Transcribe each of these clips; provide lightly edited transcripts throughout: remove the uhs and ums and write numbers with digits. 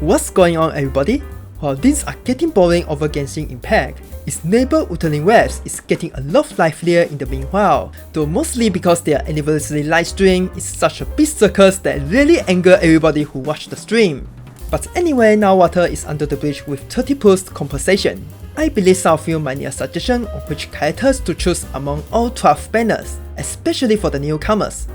What's going on, everybody? While things are getting boring over Genshin Impact, its neighbor Wuthering Waves is getting a lot livelier in the meanwhile, though mostly because their anniversary livestream is such a big circus that really anger everybody who watched the stream. But anyway, now Water is under the bridge with 30 post compensation. I believe some of you might need a suggestion on which characters to choose among all 12 banners, especially for the newcomers.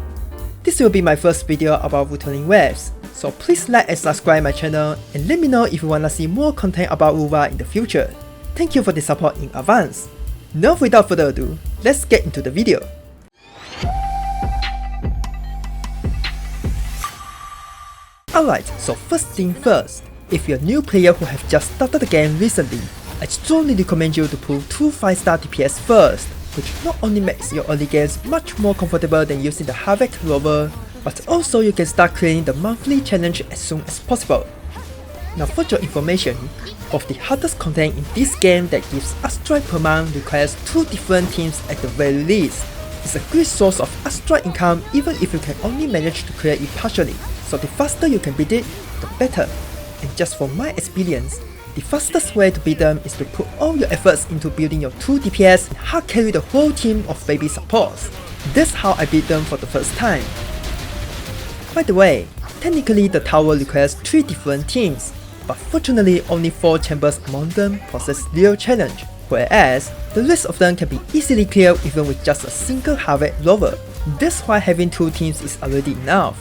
This will be my first video about Wuthering Waves, so please like and subscribe my channel and let me know if you wanna see more content about WUWA in the future. Thank you for the support in advance. Now without further ado, let's get into the video. Alright, so first thing first, if you're a new player who have just started the game recently, I strongly recommend you to pull 2 5-star DPS first, which not only makes your early games much more comfortable than using the Havoc rover, but also you can start clearing the monthly challenge as soon as possible. Now for your information, of the hardest content in this game that gives asteroid per month requires 2 different teams at the very least. It's a great source of asteroid income even if you can only manage to clear it partially, so the faster you can beat it, the better. And just from my experience, the fastest way to beat them is to put all your efforts into building your 2 DPS and hard carry the whole team of baby supports. That's how I beat them for the first time. By the way, technically the tower requires 3 different teams, but fortunately only 4 chambers among them possess real challenge, whereas the rest of them can be easily cleared even with just a single Havoc rover. That's why having 2 teams is already enough.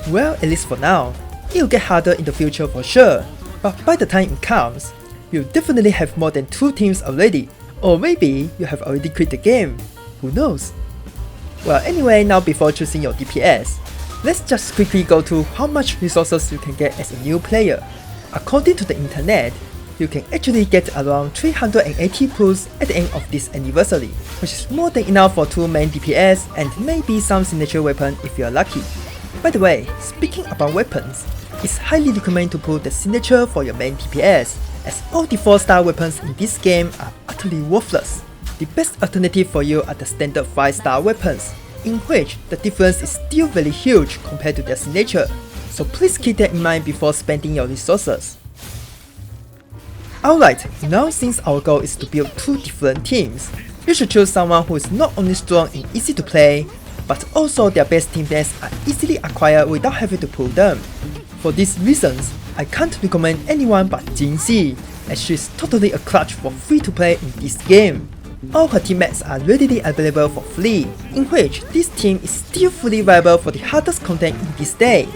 Well, at least for now. It'll get harder in the future for sure, but by the time it comes, you'll definitely have more than 2 teams already, or maybe you have already quit the game, who knows. Well anyway, now before choosing your DPS, let's just quickly go to how much resources you can get as a new player. According to the internet, you can actually get around 380 pulls at the end of this anniversary, which is more than enough for 2 main DPS and maybe some signature weapon if you're lucky. By the way, speaking about weapons, it's highly recommended to pull the signature for your main DPS, as all the 4-star weapons in this game are utterly worthless. The best alternative for you are the standard 5-star weapons, in which the difference is still very huge compared to their signature, so please keep that in mind before spending your resources. Alright, now since our goal is to build 2 different teams, you should choose someone who is not only strong and easy to play, but also their best teammates are easily acquired without having to pull them. For these reasons, I can't recommend anyone but Jinhsi, as she is totally a clutch for free to play in this game. All her teammates are readily available for free, in which this team is still fully viable for the hardest content in this day.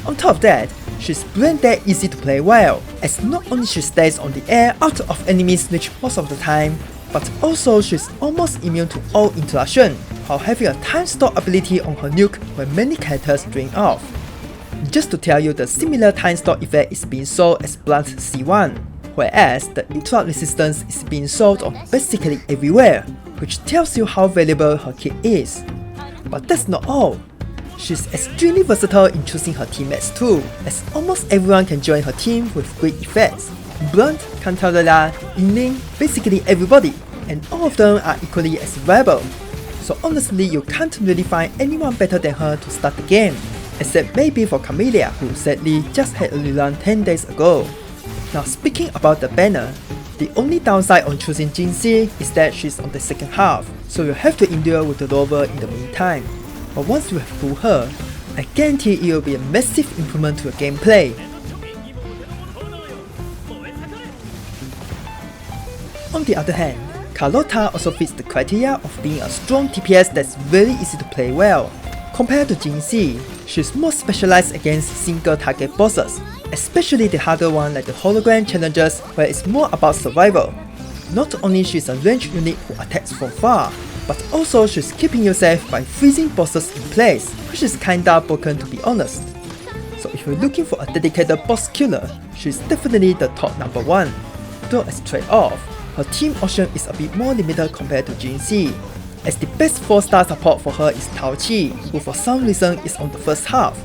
On top of that, she's Brant that easy to play well, as not only she stays on the air out of enemies reach most of the time, but also she's almost immune to all interaction, while having a time stop ability on her nuke when many characters drain off. Just to tell you, the similar time stop effect is being sold as Brant C1, whereas the interrupt resistance is being sold on basically everywhere, which tells you how valuable her kit is. But that's not all. She's extremely versatile in choosing her teammates too, as almost everyone can join her team with great effects. Brant, Carlotta, Xiangli, basically everybody, and all of them are equally as viable. So honestly, you can't really find anyone better than her to start the game, except maybe for Camellia, who sadly just had a rerun 10 days ago. Now speaking about the banner, the only downside on choosing Jinhsi is that she's on the second half, so you have to endure with the rover in the meantime. But once you have pulled her, I guarantee it will be a massive improvement to your gameplay. On the other hand, Carlotta also fits the criteria of being a strong DPS that's very easy to play well. Compared to Jinhsi, she's more specialized against single target bosses, especially the harder one like the hologram challenges where it's more about survival. Not only she's a ranged unit who attacks from far, but also she's keeping you safe by freezing bosses in place, which is kinda broken to be honest. So if you're looking for a dedicated boss killer, she's definitely the top number 1. Though as trade-off, her team option is a bit more limited compared to Jinhsi, as the best 4-star support for her is Taoqi, who for some reason is on the first half.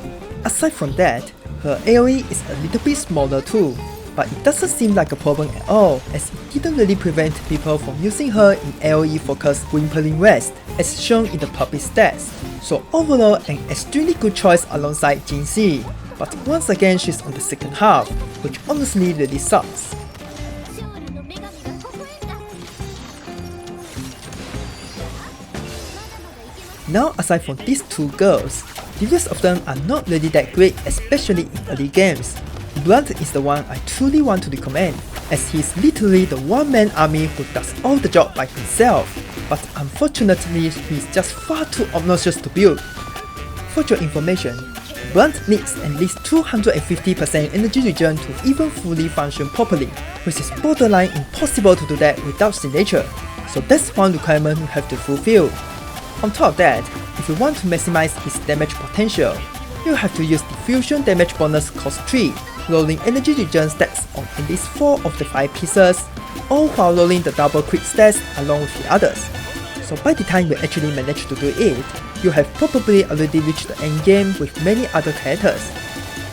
Aside from that, her AoE is a little bit smaller too, but it doesn't seem like a problem at all, as it didn't really prevent people from using her in AoE focused Wuthering West, as shown in the public stats. So overall, an extremely good choice alongside Jinhsi, but once again she's on the second half, which honestly really sucks. Now aside from these two girls, the rest of them are not really that great, especially in early games. Brant is the one I truly want to recommend, as he's literally the one-man army who does all the job by himself, but unfortunately he's just far too obnoxious to build. For your information, Brant needs at least 250% energy regen to even fully function properly, which is borderline impossible to do that without signature, so that's one requirement you have to fulfill. On top of that, if you want to maximize his damage potential, you have to use the fusion damage bonus cost 3, rolling energy regen stats on at least 4 of the 5 pieces, all while rolling the double crit stats along with the others. So by the time you actually manage to do it, you have probably already reached the endgame with many other characters.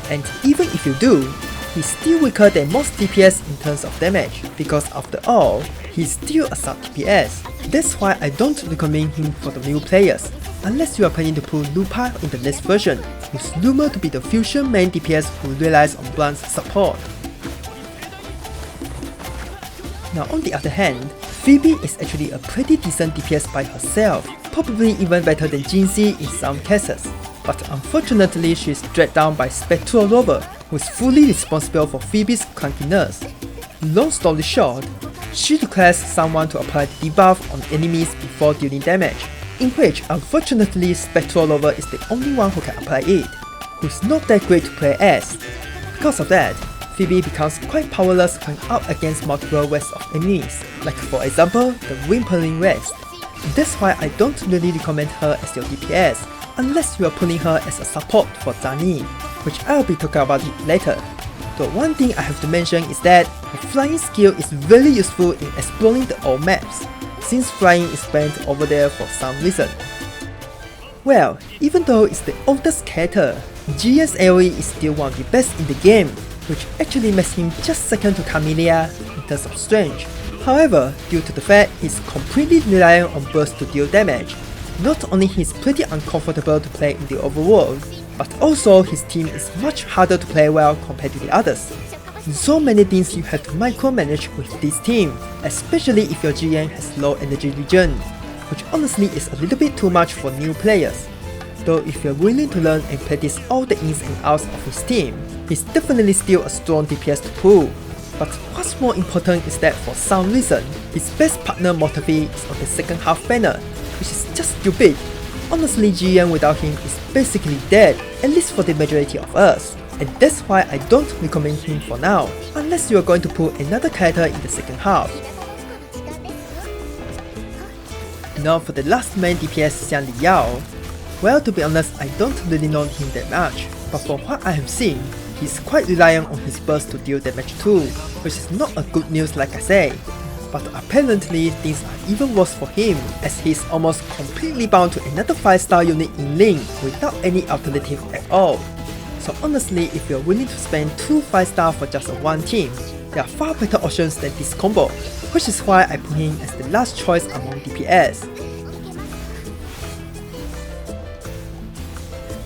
And even if you do, he's still weaker than most DPS in terms of damage, because after all, he's still a sub-DPS. That's why I don't recommend him for the new players, unless you are planning to pull WUWA in the next version, who's rumored to be the fusion main DPS who relies on Brant's support. Now on the other hand, Phoebe is actually a pretty decent DPS by herself, probably even better than Jinhsi in some cases, but unfortunately she is dragged down by Spectral Rover, who is fully responsible for Phoebe's clunkiness. Long story short, she requires someone to apply the debuff on enemies before dealing damage, in which unfortunately Spectral Rover is the only one who can apply it, who's not that great to play as. Because of that, Phoebe becomes quite powerless when up against multiple waves of enemies, like for example the Whimpering West. That's why I don't really recommend her as your DPS, unless you are pulling her as a support for Zani, which I'll be talking about it later. The one thing I have to mention is that her flying skill is very useful in exploring the old maps, since flying is banned over there for some reason. Well, even though it's the oldest character, Jiyan's AoE is still one of the best in the game, which actually makes him just second to Camellia in terms of strength. However, due to the fact he's completely reliant on burst to deal damage, not only he's pretty uncomfortable to play in the overworld, but also his team is much harder to play well compared to the others. So many things you have to micromanage with this team, especially if your Jiyan has low energy regen, which honestly is a little bit too much for new players. Though if you're willing to learn and practice all the ins and outs of his team, he's definitely still a strong DPS to pull. But what's more important is that for some reason, his best partner Mortavi is on the second half banner, which is just stupid. Honestly, Jiyan without him is basically dead, at least for the majority of us, and that's why I don't recommend him for now, unless you are going to pull another character in the second half. Now for the last main DPS, Xiangli Yao. Well, to be honest, I don't really know him that much, but from what I have seen, he's quite reliant on his burst to deal damage too, which is not a good news like I say. But apparently things are even worse for him, as he's almost completely bound to another 5-star unit in lane without any alternative at all. So honestly, if you're willing to spend 2 5-star for just one team, there are far better options than this combo, which is why I put him as the last choice among DPS.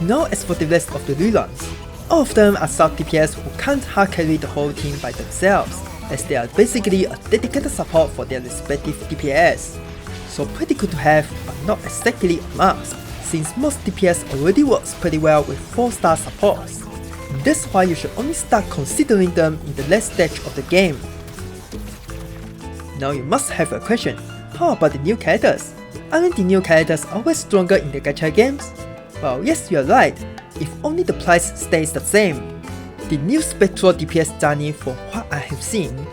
Now as for the rest of the reruns, all of them are sub-DPS who can't hard carry the whole team by themselves, as they are basically a dedicated support for their respective DPS. So pretty good to have, but not exactly a must, since most DPS already works pretty well with 4-star supports. That's why you should only start considering them in the last stage of the game. Now you must have a question, how about the new characters? Aren't the new characters always stronger in the gacha games? Well, yes, you're right, if only the price stays the same. The new Spectral DPS Zani, from what I have seen,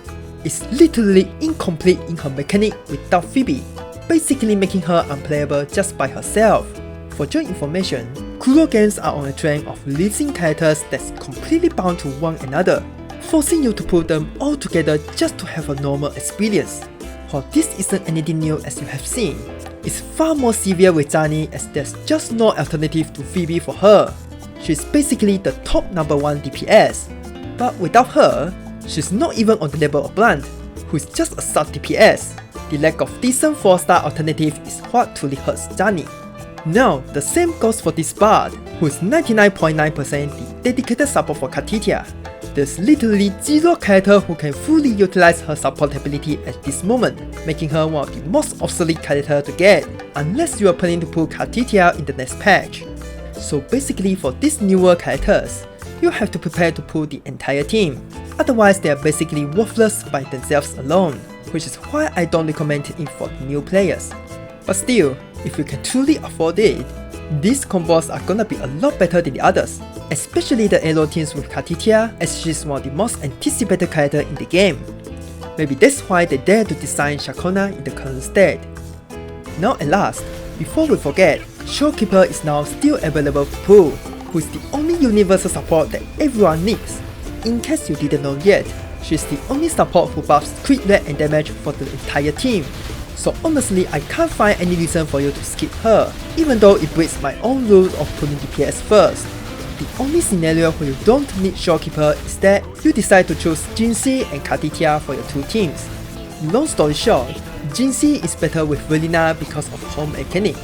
is literally incomplete in her mechanic without Phoebe, basically making her unplayable just by herself. For your information, Kuro games are on a trend of releasing characters that's completely bound to one another, forcing you to put them all together just to have a normal experience. While this isn't anything new as you have seen, it's far more severe with Zani, as there's just no alternative to Phoebe for her. She's basically the top number 1 DPS, but without her, she's not even on the level of Brant, who's just a sub-DPS. The lack of decent 4-star alternative is what truly hurts Zani. Now, the same goes for this Bard, who is 99.9% the dedicated support for Carlotta. There's literally zero character who can fully utilize her support ability at this moment, making her one of the most obsolete characters to get, unless you are planning to pull Carlotta in the next patch. So basically for these newer characters, you have to prepare to pull the entire team, otherwise they are basically worthless by themselves alone, which is why I don't recommend it for new players. But still, if you can truly afford it, these combos are gonna be a lot better than the others, especially the elo teams with Carlotta, as she's one of the most anticipated characters in the game. Maybe that's why they dare to design Ciaccona in the current state. Now at last, before we forget, Shorekeeper is now still available for pull, who is the only universal support that everyone needs. In case you didn't know yet, she's the only support who buffs crit rate and damage for the entire team. So honestly, I can't find any reason for you to skip her, even though it breaks my own rules of putting DPS first. The only scenario where you don't need Shorekeeper is that you decide to choose Jinhsi and Carlotta for your two teams. Long story short, Jinhsi is better with Verena because of home mechanic,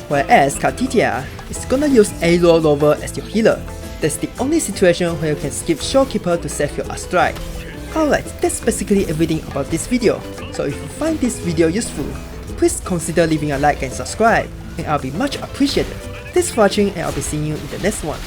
whereas Carlotta is gonna use elo rover as your healer. That's the only situation where you can skip Shorekeeper to save your strike. Alright, that's basically everything about this video. So if you find this video useful, please consider leaving a like and subscribe, and I'll be much appreciated. Thanks for watching and I'll be seeing you in the next one.